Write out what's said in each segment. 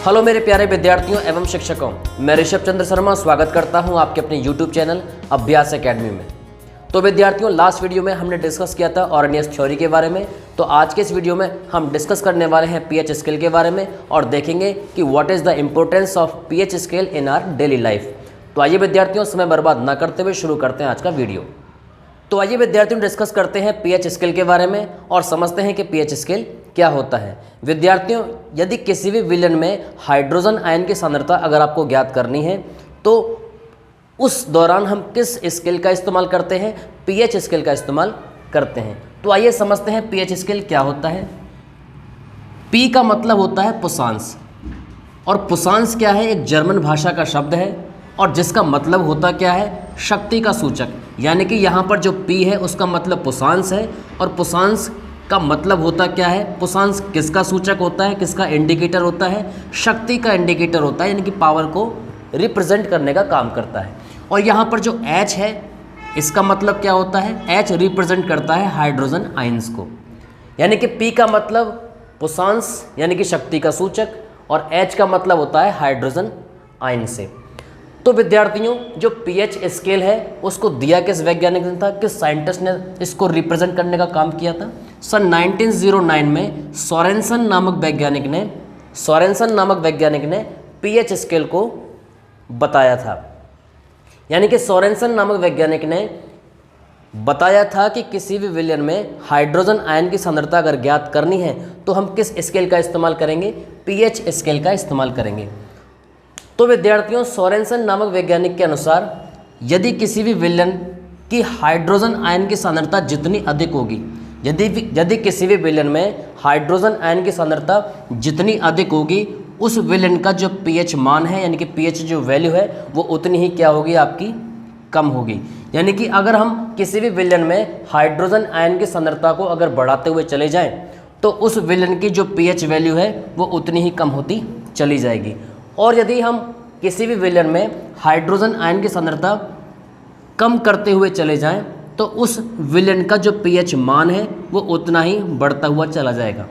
Hello मेरे प्यारे विद्यार्थियों एवं शिक्षकों, मैं ऋषभ चंद्र शर्मा स्वागत करता हूं आपके अपने YouTube चैनल अभ्यास एकेडमी में। तो विद्यार्थियों, लास्ट वीडियो में हमने डिस्कस किया था ऑर्डिनियस थ्योरी के बारे में। तो आज के इस वीडियो में हम डिस्कस करने वाले हैं पीएच स्केल के बारे में और देखेंगे कि what is the importance of pH scale in our daily life. तो आइए विद्यार्थियों, समय बर्बाद न करते हुए शुरू करते हैं आज का वीडियो। तो आइए विद्यार्थियों, डिस्कस करते हैं पीएच स्केल के बारे में और समझते हैं कि पीएच स्केल क्या होता है। विद्यार्थियों, यदि किसी भी विलयन में हाइड्रोजन आयन की सांद्रता अगर आपको ज्ञात करनी है तो उस दौरान हम किस स्केल का इस्तेमाल करते हैं? पीएच स्केल का इस्तेमाल करते हैं। तो आइए समझते हैं पीएच स्केल क्या होता है। पी का मतलब होता है पुसांस, और पुसांस क्या है? एक जर्मन भाषा का शब्द है और जिसका मतलब होता क्या है? शक्ति का सूचक। यानी कि यहाँ पर जो पी है उसका मतलब पुसांस है और पुसांस का मतलब होता क्या है? पुसांस किसका सूचक होता है, किसका इंडिकेटर होता है? शक्ति का इंडिकेटर होता है, यानी कि पावर को रिप्रेजेंट करने का काम करता है। और यहाँ पर जो H है इसका मतलब क्या होता है? H रिप्रेजेंट करता है हाइड्रोजन आयंस को। यानी कि P का मतलब पुसांस यानी कि शक्ति का सूचक और H का मतलब होता है हाइड्रोजन आयन से। तो विद्यार्थियों, जो पीएच स्केल है उसको दिया किस वैज्ञानिक ने था, किस साइंटिस्ट ने इसको रिप्रेजेंट करने का काम किया था? सन 1909 में सोरेनसन नामक वैज्ञानिक ने पीएच स्केल को बताया था। यानी कि सोरेनसन नामक वैज्ञानिक ने बताया था कि किसी भी विलयन में हाइड्रोजन आयन की सांद्रता अगर ज्ञात करनी है तो हम किस स्केल का इस्तेमाल करेंगे? पीएच स्केल का इस्तेमाल करेंगे। तो विद्यार्थियों, सोरेनसन नामक वैज्ञानिक के अनुसार यदि किसी भी विलयन की हाइड्रोजन आयन की सांद्रता जितनी अधिक होगी, यदि किसी भी विलयन में हाइड्रोजन आयन की सांद्रता जितनी अधिक होगी, उस विलयन का जो पीएच मान है यानी कि पीएच जो वैल्यू है वो उतनी ही क्या होगी? आपकी कम होगी। यानी कि अगर हम किसी भी विलयन में हाइड्रोजन आयन की सांद्रता को अगर बढ़ाते हुए चले जाएं तो उस विलयन की जो पीएच वैल्यू है वो उतनी ही कम होती चली जाएगी। और यदि हम किसी भी विलयन में हाइड्रोजन आयन की सांद्रता कम करते हुए चले जाएं तो उस विलयन का जो पीएच मान है वो उतना ही बढ़ता हुआ चला जाएगा।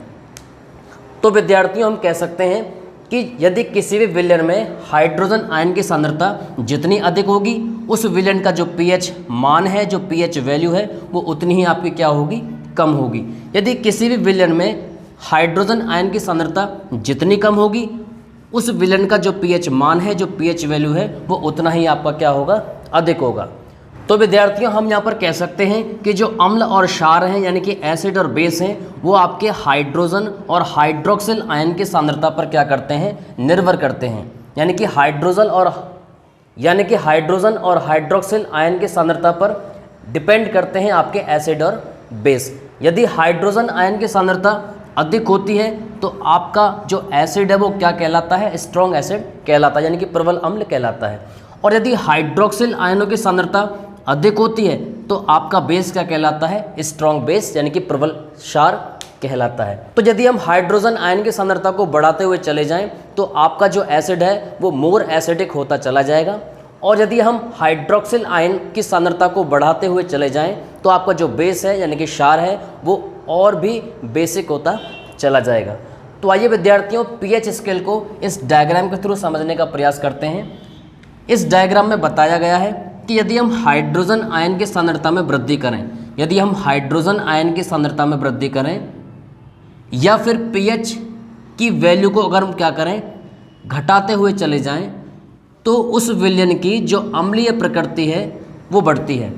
तो विद्यार्थियों, हम कह सकते हैं कि यदि किसी भी विलयन में हाइड्रोजन आयन की सांद्रता जितनी अधिक होगी, उस विलयन का जो पीएच मान है, जो पीएच वैल्यू है वो उतनी ही आपकी क्या होगी? कम होगी। यदि किसी भी विलयन में हाइड्रोजन आयन की सांद्रता जितनी कम होगी, उस विलयन का जो पीएच मान है, जो पीएच वैल्यू है वो उतना ही आपका क्या होगा? अधिक होगा। तो विद्यार्थियों, हम यहाँ पर कह सकते हैं कि जो अम्ल और क्षार हैं यानी कि एसिड और बेस हैं वो आपके हाइड्रोजन और हाइड्रोक्सिल आयन की सांद्रता पर क्या करते हैं? निर्भर करते हैं। यानी कि हाइड्रोजन और हाइड्रोक्सिल आयन की सांद्रता पर डिपेंड करते हैं आपके एसिड और बेस। यदि हाइड्रोजन आयन की सांद्रता अधिक होती है तो आपका जो एसिड है वो क्या कहलाता है? स्ट्रॉन्ग एसिड कहलाता है, यानी कि प्रबल अम्ल कहलाता है। और यदि हाइड्रोक्सिल आयनों की सांद्रता अधिक होती है तो आपका बेस क्या कहलाता है? स्ट्रॉन्ग बेस, यानी कि प्रबल क्षार कहलाता है। तो यदि हम हाइड्रोजन आयन की सांद्रता को बढ़ाते हुए चले जाएं तो आपका जो एसिड है वो मोर एसिडिक होता चला जाएगा। और यदि हम हाइड्रोक्सिल आयन की सांद्रता को बढ़ाते हुए चले जाएं तो आपका जो बेस है यानी कि क्षार है वो और भी बेसिक होता चला जाएगा। तो आइए विद्यार्थियों, पीएच स्केल को इस डायग्राम के थ्रू समझने का प्रयास करते हैं। इस डायग्राम में बताया गया है कि यदि हम हाइड्रोजन आयन की सांद्रता में वृद्धि करें, या फिर पीएच की वैल्यू को अगर हम क्या करें? घटाते हुए चले जाएं तो उस विलयन की जो अम्लीय प्रकृति है वो बढ़ती है।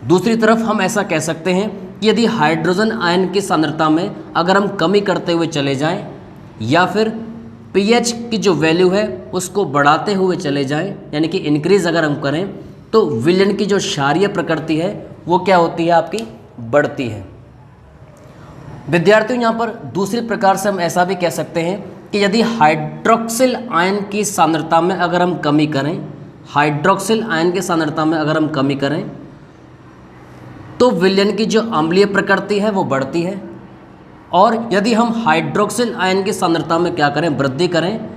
दूसरी तरफ हम ऐसा कह सकते हैं कि यदि हाइड्रोजन आयन की सांद्रता में अगर हम कमी करते हुए चले जाएं या फिर पीएच की जो वैल्यू है उसको बढ़ाते हुए चले जाएं, यानी कि इंक्रीज अगर हम करें, तो विलयन की जो क्षारीय प्रकृति है वो क्या होती है? आपकी बढ़ती है। विद्यार्थियों, यहाँ पर दूसरी प्रकार से हम ऐसा भी कह सकते हैं कि यदि हाइड्रोक्सिल आयन की सांद्रता में अगर हम कमी करें, तो विलयन की जो अम्लीय प्रकृति है वो बढ़ती है। और यदि हम हाइड्रोक्सिल आयन की सांद्रता में क्या करें? वृद्धि करें,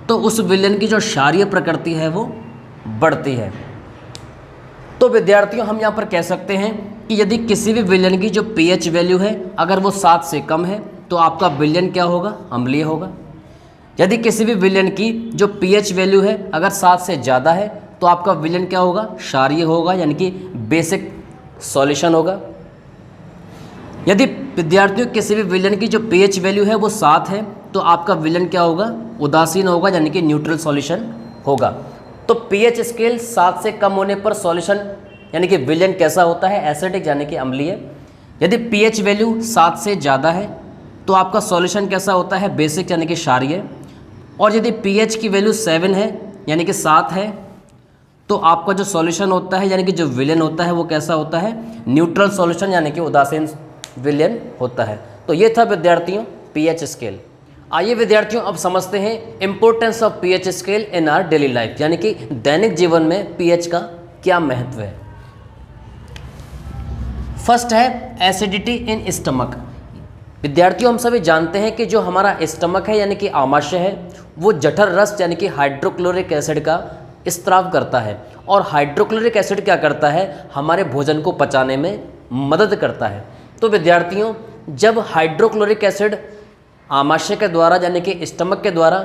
तो उस विलयन की जो क्षारीय प्रकृति है वो बढ़ती है। तो विद्यार्थियों, हम यहाँ पर कह सकते हैं कि यदि किसी भी विलयन की जो पीएच वैल्यू है अगर वो 7 से कम है तो आपका विलयन क्या होगा? अम्लीय होगा। यदि किसी भी विलयन की जो pH वैल्यू है अगर 7 से ज़्यादा है तो आपका विलयन क्या होगा, क्षारीय होगा, यानी कि बेसिक सॉल्यूशन होगा। यदि विद्यार्थियों किसी भी विलयन की जो pH वैल्यू है वो 7 है तो आपका विलयन क्या होगा, उदासीन होगा, यानी कि न्यूट्रल सॉल्यूशन होगा। तो pH स्केल 7 से कम होने पर सॉल्यूशन यानी कि विलयन कैसा होता है, एसिडिक यानी कि अम्लीय। यदि pH वैल्यू 7 से ज़्यादा है तो आपका सॉल्यूशन कैसा होता है, बेसिक यानी कि क्षारीय। और यदि pH की वैल्यू 7 है यानी कि 7 है तो आपका जो सॉल्यूशन होता है यानी कि जो विलयन होता है वो कैसा होता है, न्यूट्रल सॉल्यूशन यानी कि उदासीन विलयन होता है। तो ये था विद्यार्थियों pH स्केल। आइए विद्यार्थियों अब समझते हैं importance of pH scale in our daily life, यानी कि दैनिक जीवन में pH का क्या महत्व है। फर्स्ट है एसिडिटी इन स्टमक। विद्यार्थियों हम सभी जानते हैं कि जो हमारा स्टमक है यानी कि आमाशय है वो जठर रस यानी कि हाइड्रोक्लोरिक एसिड का स्त्राव करता है, और हाइड्रोक्लोरिक एसिड क्या करता है, हमारे भोजन को पचाने में मदद करता है। तो विद्यार्थियों जब हाइड्रोक्लोरिक एसिड आमाशय के द्वारा यानी कि स्टमक के द्वारा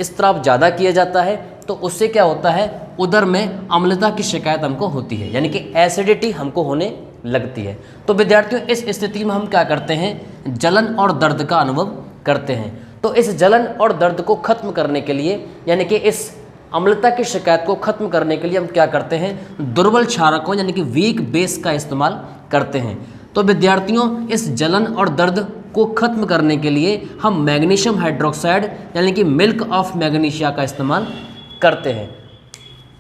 स्त्राव ज़्यादा किया जाता है तो उससे क्या होता है, उदर में अम्लता की शिकायत हमको होती है, यानी कि एसिडिटी हमको होने लगती है। तो विद्यार्थियों इस स्थिति में हम क्या करते हैं, जलन और दर्द का अनुभव करते हैं। तो इस जलन और दर्द को खत्म करने के लिए यानी कि इस अम्लता की शिकायत को खत्म करने के लिए हम क्या करते हैं, दुर्बल क्षारकों यानी कि वीक बेस का इस्तेमाल करते हैं। तो विद्यार्थियों इस जलन और दर्द को खत्म करने के लिए हम मैग्नीशियम हाइड्रोक्साइड यानी कि मिल्क ऑफ मैग्नीशिया का इस्तेमाल करते हैं।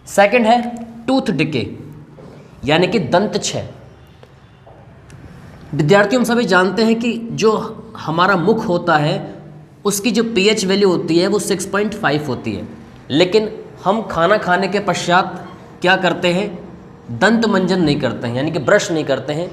सेकंड है टूथ डिके यानी कि दंत क्षय। विद्यार्थियों हम सभी जानते हैं कि जो हमारा मुख होता है उसकी जो pH वैल्यू होती है वो 6.5 होती है, लेकिन हम खाना खाने के पश्चात क्या करते हैं, दंत मंजन नहीं करते हैं यानी कि ब्रश नहीं करते हैं।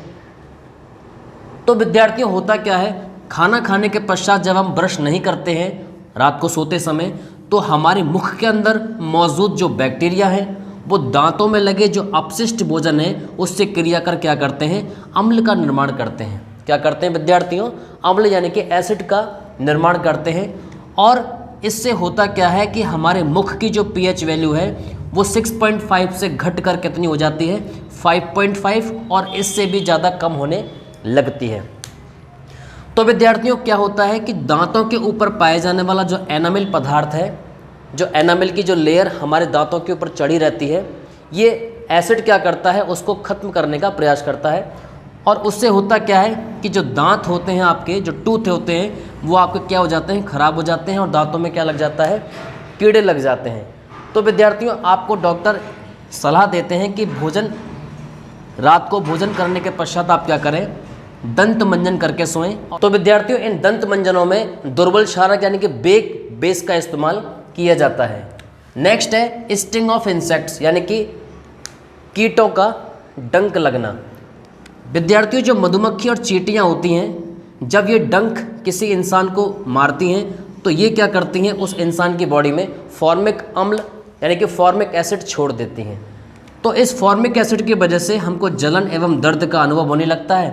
तो विद्यार्थियों होता क्या है, खाना खाने के पश्चात जब हम ब्रश नहीं करते हैं रात को सोते समय तो हमारे मुख के अंदर मौजूद जो बैक्टीरिया है वो दांतों में लगे जो अपशिष्ट भोजन है उससे क्रिया कर क्या करते हैं, अम्ल का निर्माण करते हैं। क्या करते हैं विद्यार्थियों, अम्ल यानी कि एसिड का निर्माण करते हैं। और इससे होता क्या है कि हमारे मुख की जो pH वैल्यू है वो 6.5 से घट कर कितनी हो जाती है, 5.5, और इससे भी ज़्यादा कम होने लगती है। तो विद्यार्थियों क्या होता है कि दांतों के ऊपर पाए जाने वाला जो एनामिल पदार्थ है, जो एनामिल की जो लेयर हमारे दांतों के ऊपर चढ़ी रहती है, ये एसिड क्या करता है, उसको खत्म करने का प्रयास करता है। और उससे होता क्या है कि जो दांत होते हैं आपके, जो टूथ होते हैं वो आपके क्या हो जाते हैं, ख़राब हो जाते हैं, और दांतों में क्या लग जाता है, कीड़े लग जाते हैं। तो विद्यार्थियों आपको डॉक्टर सलाह देते हैं कि रात को भोजन करने के पश्चात आप क्या करें, दंत मंजन करके सोएं। तो विद्यार्थियों इन दंत मंजनों में दुर्बल क्षारक यानी कि बेस का इस्तेमाल किया जाता है। नेक्स्ट है स्टिंग ऑफ इंसेक्ट्स यानी कि कीटों का डंक लगना। विद्यार्थियों जो मधुमक्खी और चींटियां होती हैं जब ये डंक किसी इंसान को मारती हैं तो ये क्या करती हैं, उस इंसान की बॉडी में फॉर्मिक अम्ल यानी कि फॉर्मिक एसिड छोड़ देती हैं। तो इस फॉर्मिक एसिड की वजह से हमको जलन एवं दर्द का अनुभव होने लगता है।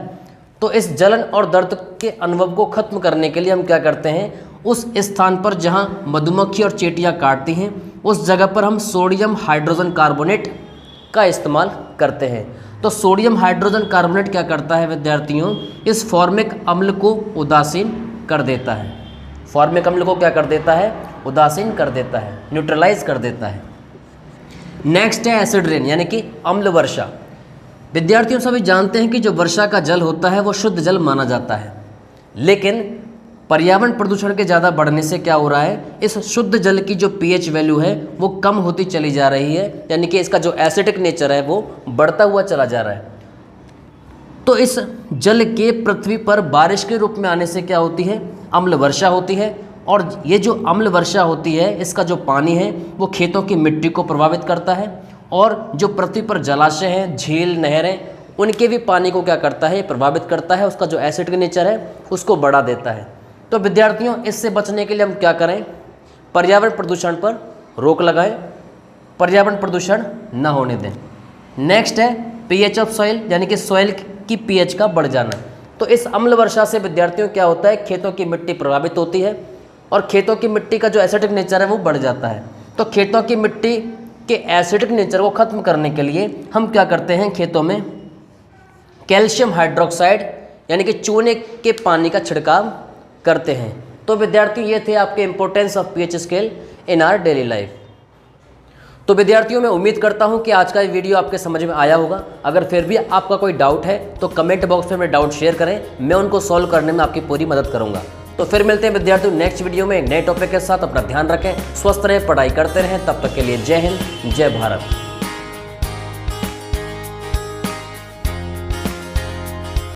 तो इस जलन और दर्द के अनुभव को खत्म करने के लिए हम क्या करते हैं, उस स्थान पर जहां मधुमक्खी और चींटियां काटती हैं उस जगह पर हम सोडियम हाइड्रोजन कार्बोनेट का इस्तेमाल करते हैं। तो सोडियम हाइड्रोजन कार्बोनेट क्या करता है विद्यार्थियों, इस फॉर्मिक अम्ल को उदासीन कर देता है। फॉर्मिक अम्ल को क्या कर देता है, उदासीन कर देता है, न्यूट्रलाइज कर देता है। नेक्स्ट है एसिड रेन यानी कि अम्ल वर्षा। विद्यार्थियों सभी जानते हैं कि जो वर्षा का जल होता है वो शुद्ध जल माना जाता है, लेकिन पर्यावरण प्रदूषण के ज़्यादा बढ़ने से क्या हो रहा है, इस शुद्ध जल की जो pH वैल्यू है वो कम होती चली जा रही है, यानी कि इसका जो एसिडिक नेचर है वो बढ़ता हुआ चला जा रहा है। तो इस जल के पृथ्वी पर बारिश के रूप में आने से क्या होती है, अम्ल वर्षा होती है। और ये जो अम्ल वर्षा होती है इसका जो पानी है वो खेतों की मिट्टी को प्रभावित करता है, और जो पृथ्वी पर जलाशय हैं, झील, नहरें, उनके भी पानी को क्या करता है, प्रभावित करता है, उसका जो एसिड का नेचर है उसको बढ़ा देता है। तो विद्यार्थियों इससे बचने के लिए हम क्या करें, पर्यावरण प्रदूषण पर रोक लगाएं, पर्यावरण प्रदूषण न होने दें। नेक्स्ट है pH ऑफ सॉइल यानी कि सॉइल की pH का बढ़ जाना। तो इस अम्ल वर्षा से विद्यार्थियों क्या होता है, खेतों की मिट्टी प्रभावित होती है, और खेतों की मिट्टी का जो एसिडिक नेचर है वो बढ़ जाता है। तो खेतों की मिट्टी के एसिडिक नेचर को ख़त्म करने के लिए हम क्या करते हैं, खेतों में कैल्शियम हाइड्रोक्साइड यानी कि चूने के पानी का छिड़काव करते हैं। तो विद्यार्थियों ये थे आपके importance of pH scale in our daily life. तो विद्यार्थियों मैं उम्मीद करता हूं कि आज का ये वीडियो आपके समझ में आया होगा। अगर फिर भी आपका कोई डाउट है तो कमेंट बॉक्स में अपने डाउट शेयर करें, मैं उनको सॉल्व करने में आपकी पूरी मदद करूंगा। तो फिर मिलते हैं विद्यार्थियों नेक्स्ट वीडियो में एक नए टॉपिक के साथ। अपना ध्यान रखें, स्वस्थ रहें, पढ़ाई करते रहें। तब तक के लिए जय हिंद, जय भारत।